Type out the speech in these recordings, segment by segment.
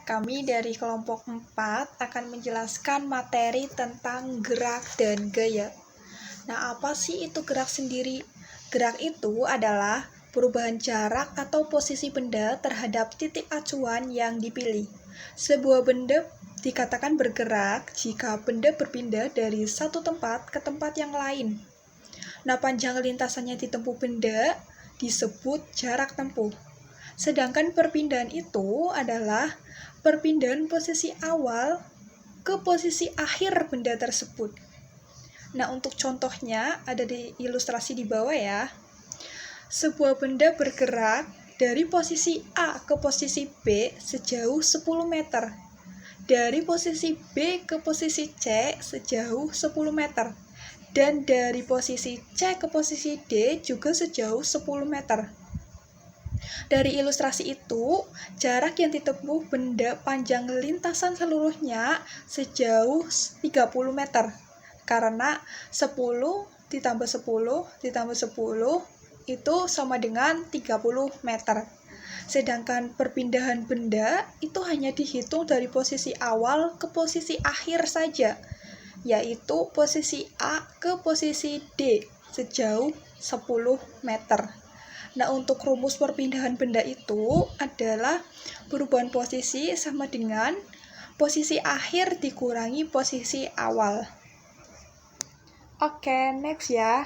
Kami dari kelompok 4 akan menjelaskan materi tentang gerak dan gaya. Nah, apa sih itu gerak sendiri? Gerak itu adalah perubahan jarak atau posisi benda terhadap titik acuan yang dipilih. Sebuah benda dikatakan bergerak jika benda berpindah dari satu tempat ke tempat yang lain. Nah, panjang lintasannya ditempuh benda disebut jarak tempuh. Sedangkan perpindahan itu adalah perpindahan posisi awal ke posisi akhir benda tersebut. Nah, untuk contohnya ada di ilustrasi di bawah ya. Sebuah benda bergerak dari posisi A ke posisi B sejauh 10 meter. Dari posisi B ke posisi C sejauh 10 meter. Dan dari posisi C ke posisi D juga sejauh 10 meter. Dari ilustrasi itu, jarak yang ditempuh benda panjang lintasan seluruhnya sejauh 30 meter. Karena 10 ditambah 10 ditambah 10 itu sama dengan 30 meter. Sedangkan perpindahan benda itu hanya dihitung dari posisi awal ke posisi akhir saja, yaitu posisi A ke posisi D sejauh 10 meter. Nah, untuk rumus perpindahan benda itu adalah perubahan posisi sama dengan posisi akhir dikurangi posisi awal. Oke, next ya.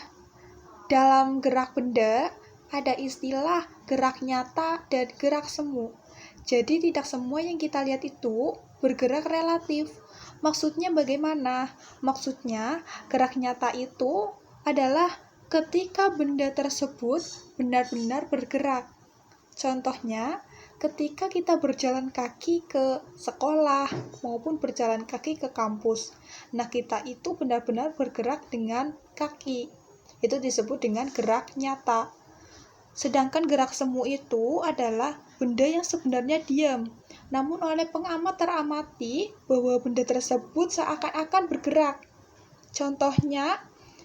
Dalam gerak benda ada istilah gerak nyata dan gerak semu. Jadi tidak semua yang kita lihat itu bergerak relatif. Maksudnya bagaimana? Maksudnya gerak nyata itu adalah ketika benda tersebut benar-benar bergerak. Contohnya, ketika kita berjalan kaki ke sekolah maupun berjalan kaki ke kampus. Nah, kita itu benar-benar bergerak dengan kaki. Itu disebut dengan gerak nyata. Sedangkan gerak semu itu adalah benda yang sebenarnya diam. Namun oleh pengamat teramati bahwa benda tersebut seakan-akan bergerak. Contohnya,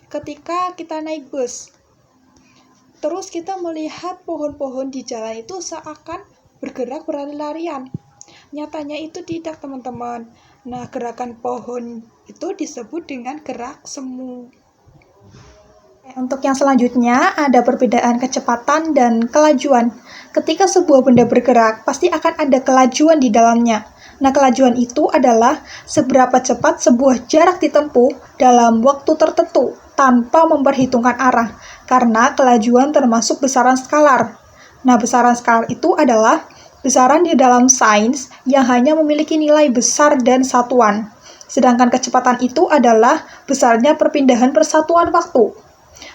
ketika kita naik bus, terus kita melihat pohon-pohon di jalan itu seakan bergerak berlari-larian. Nyatanya itu tidak, teman-teman. Nah, gerakan pohon itu disebut dengan gerak semu. Untuk yang selanjutnya, ada perbedaan kecepatan dan kelajuan. Ketika sebuah benda bergerak, pasti akan ada kelajuan di dalamnya. Nah, kelajuan itu adalah seberapa cepat sebuah jarak ditempuh dalam waktu tertentu tanpa memperhitungkan arah, karena kelajuan termasuk besaran skalar. Nah, besaran skalar itu adalah besaran di dalam sains yang hanya memiliki nilai besar dan satuan. Sedangkan kecepatan itu adalah besarnya perpindahan persatuan waktu.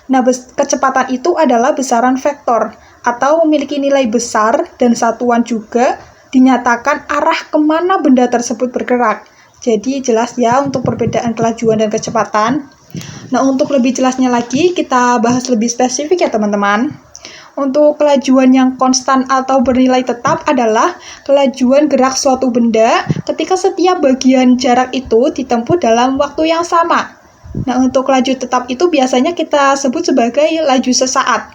Nah, kecepatan itu adalah besaran vektor atau memiliki nilai besar dan satuan juga dinyatakan arah kemana benda tersebut bergerak. Jadi jelas ya untuk perbedaan kelajuan dan kecepatan. Nah, untuk lebih jelasnya lagi kita bahas lebih spesifik ya teman-teman. Untuk kelajuan yang konstan atau bernilai tetap adalah kelajuan gerak suatu benda ketika setiap bagian jarak itu ditempuh dalam waktu yang sama. Nah, untuk laju tetap itu biasanya kita sebut sebagai laju sesaat.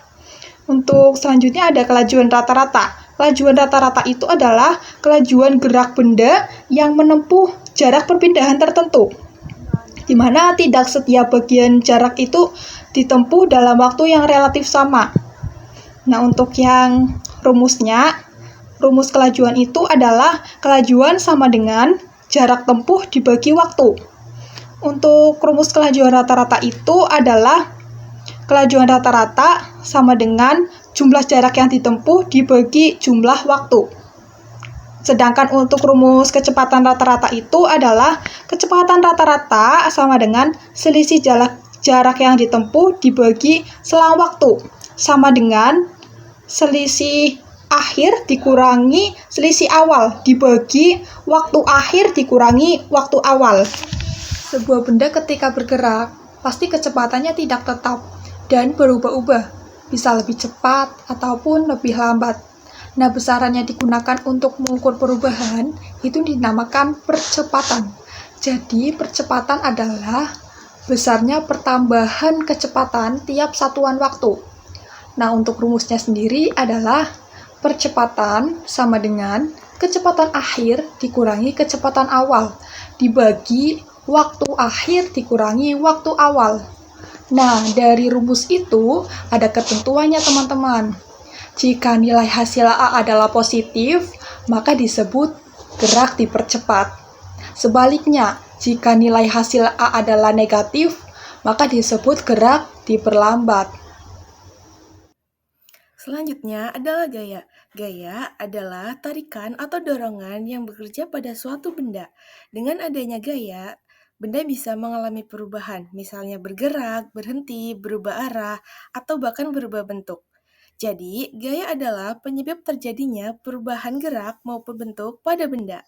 Untuk selanjutnya ada kelajuan rata-rata. Kelajuan rata-rata itu adalah kelajuan gerak benda yang menempuh jarak perpindahan tertentu, di mana tidak setiap bagian jarak itu ditempuh dalam waktu yang relatif sama. Nah, untuk yang rumusnya, rumus kelajuan itu adalah kelajuan sama dengan jarak tempuh dibagi waktu. Untuk rumus kelajuan rata-rata itu adalah kelajuan rata-rata sama dengan jumlah jarak yang ditempuh dibagi jumlah waktu. Sedangkan untuk rumus kecepatan rata-rata itu adalah kecepatan rata-rata sama dengan selisih jarak yang ditempuh dibagi selang waktu, sama dengan selisih akhir dikurangi selisih awal dibagi waktu akhir dikurangi waktu awal. Sebuah benda ketika bergerak, pasti kecepatannya tidak tetap dan berubah-ubah, bisa lebih cepat ataupun lebih lambat. Nah, besaran yang digunakan untuk mengukur perubahan itu dinamakan percepatan. Jadi, percepatan adalah besarnya pertambahan kecepatan tiap satuan waktu. Nah, untuk rumusnya sendiri adalah percepatan sama dengan Kecepatan akhir dikurangi kecepatan awal, dibagi waktu akhir dikurangi waktu awal. Nah, dari rumus itu ada ketentuannya teman-teman. Jika nilai hasil A adalah positif, maka disebut gerak dipercepat. Sebaliknya, jika nilai hasil A adalah negatif, maka disebut gerak diperlambat. Selanjutnya adalah gaya. Gaya adalah tarikan atau dorongan yang bekerja pada suatu benda. Dengan adanya gaya, benda bisa mengalami perubahan, misalnya bergerak, berhenti, berubah arah, atau bahkan berubah bentuk. Jadi, gaya adalah penyebab terjadinya perubahan gerak maupun bentuk pada benda.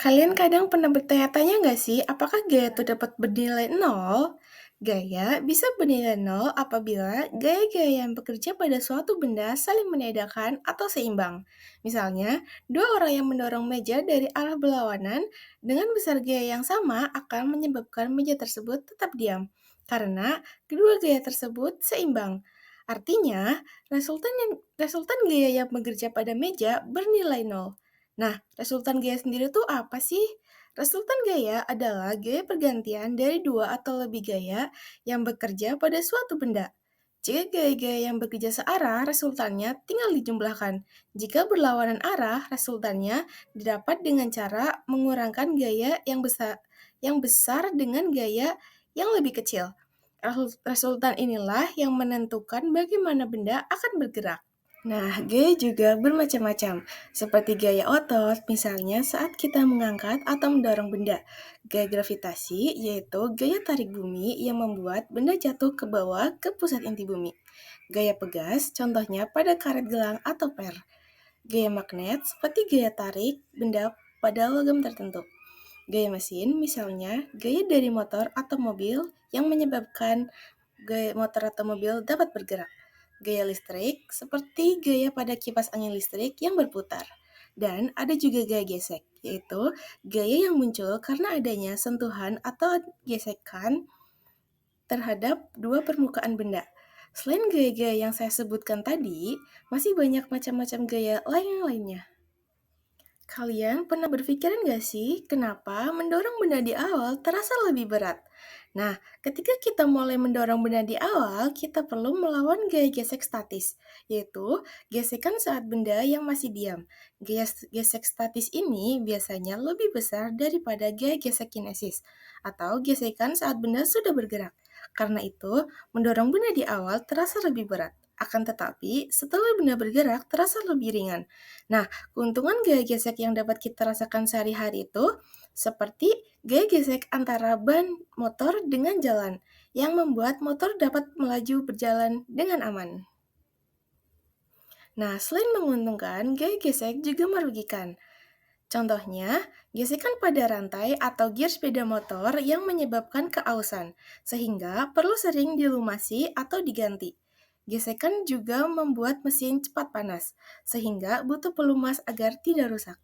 Kalian kadang pernah bertanya-tanya nggak sih, apakah gaya itu dapat bernilai nol? Gaya bisa bernilai nol apabila gaya-gaya yang bekerja pada suatu benda saling meniadakan atau seimbang. Misalnya, dua orang yang mendorong meja dari arah berlawanan dengan besar gaya yang sama akan menyebabkan meja tersebut tetap diam, karena kedua gaya tersebut seimbang. Artinya, resultan gaya yang bekerja pada meja bernilai nol. Nah, resultan gaya sendiri tuh apa sih? Resultan gaya adalah gaya pergantian dari dua atau lebih gaya yang bekerja pada suatu benda. Jika gaya-gaya yang bekerja searah, resultannya tinggal dijumlahkan. Jika berlawanan arah, resultannya didapat dengan cara mengurangkan gaya yang besar dengan gaya yang lebih kecil. Resultan inilah yang menentukan bagaimana benda akan bergerak. Nah, gaya juga bermacam-macam, seperti gaya otot, misalnya saat kita mengangkat atau mendorong benda. Gaya gravitasi, yaitu gaya tarik bumi yang membuat benda jatuh ke bawah ke pusat inti bumi. Gaya pegas, contohnya pada karet gelang atau per. Gaya magnet, seperti gaya tarik benda pada logam tertentu. Gaya mesin, misalnya gaya dari motor atau mobil yang menyebabkan gaya motor atau mobil dapat bergerak. Gaya listrik, seperti gaya pada kipas angin listrik yang berputar. Dan ada juga gaya gesek, yaitu gaya yang muncul karena adanya sentuhan atau gesekan terhadap dua permukaan benda. Selain gaya-gaya yang saya sebutkan tadi, masih banyak macam-macam gaya lainnya. Kalian pernah berpikiran gak sih kenapa mendorong benda di awal terasa lebih berat? Nah, ketika kita mulai mendorong benda di awal, kita perlu melawan gaya gesek statis, yaitu gesekan saat benda yang masih diam. Gaya gesek statis ini biasanya lebih besar daripada gaya gesek kinesis, atau gesekan saat benda sudah bergerak. Karena itu, mendorong benda di awal terasa lebih berat. Akan tetapi, setelah benda bergerak, terasa lebih ringan. Nah, keuntungan gaya gesek yang dapat kita rasakan sehari-hari itu seperti gaya gesek antara ban motor dengan jalan yang membuat motor dapat melaju berjalan dengan aman. Nah, selain menguntungkan, gaya gesek juga merugikan. Contohnya, gesekan pada rantai atau gear sepeda motor yang menyebabkan keausan, sehingga perlu sering dilumasi atau diganti. Gesekan juga membuat mesin cepat panas, sehingga butuh pelumas agar tidak rusak.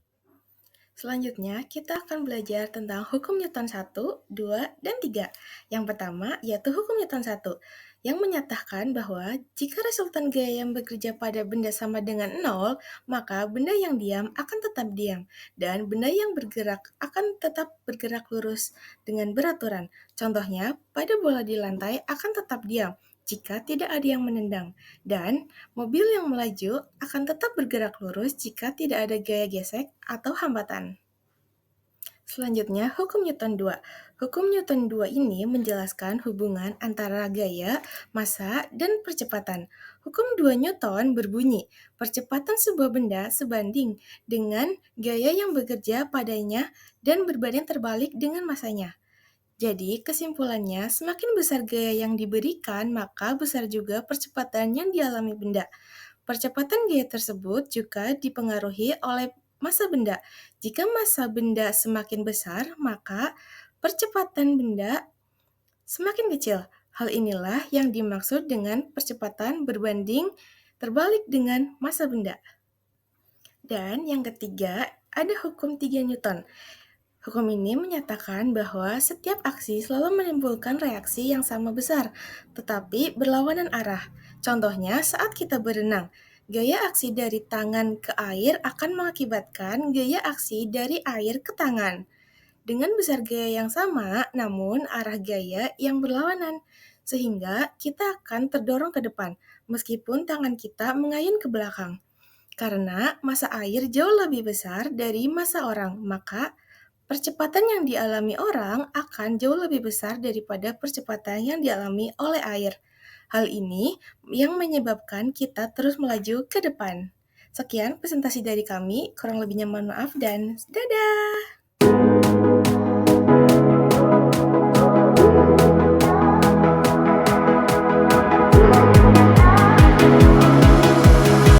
Selanjutnya, kita akan belajar tentang hukum Newton 1, 2, dan 3. Yang pertama, yaitu hukum Newton 1, yang menyatakan bahwa jika resultan gaya yang bekerja pada benda sama dengan 0, maka benda yang diam akan tetap diam, dan benda yang bergerak akan tetap bergerak lurus dengan beraturan. Contohnya, pada bola di lantai akan tetap diam jika tidak ada yang menendang, dan mobil yang melaju akan tetap bergerak lurus jika tidak ada gaya gesek atau hambatan. Selanjutnya, hukum Newton 2. Hukum Newton 2 ini menjelaskan hubungan antara gaya, massa, dan percepatan. Hukum 2 Newton berbunyi, percepatan sebuah benda sebanding dengan gaya yang bekerja padanya dan berbanding terbalik dengan massanya. Jadi, kesimpulannya, semakin besar gaya yang diberikan, maka besar juga percepatan yang dialami benda. Percepatan gaya tersebut juga dipengaruhi oleh massa benda. Jika massa benda semakin besar, maka percepatan benda semakin kecil. Hal inilah yang dimaksud dengan percepatan berbanding terbalik dengan massa benda. Dan yang ketiga, ada hukum 3 Newton. Hukum ini menyatakan bahwa setiap aksi selalu menimbulkan reaksi yang sama besar, tetapi berlawanan arah. Contohnya saat kita berenang, Gaya aksi dari tangan ke air akan mengakibatkan gaya aksi dari air ke tangan. Dengan besar gaya yang sama, namun arah gaya yang berlawanan, sehingga kita akan terdorong ke depan, meskipun tangan kita mengayun ke belakang. Karena massa air jauh lebih besar dari massa orang, maka percepatan yang dialami orang akan jauh lebih besar daripada percepatan yang dialami oleh air. Hal ini yang menyebabkan kita terus melaju ke depan. Sekian presentasi dari kami, kurang lebihnya mohon maaf dan dadah!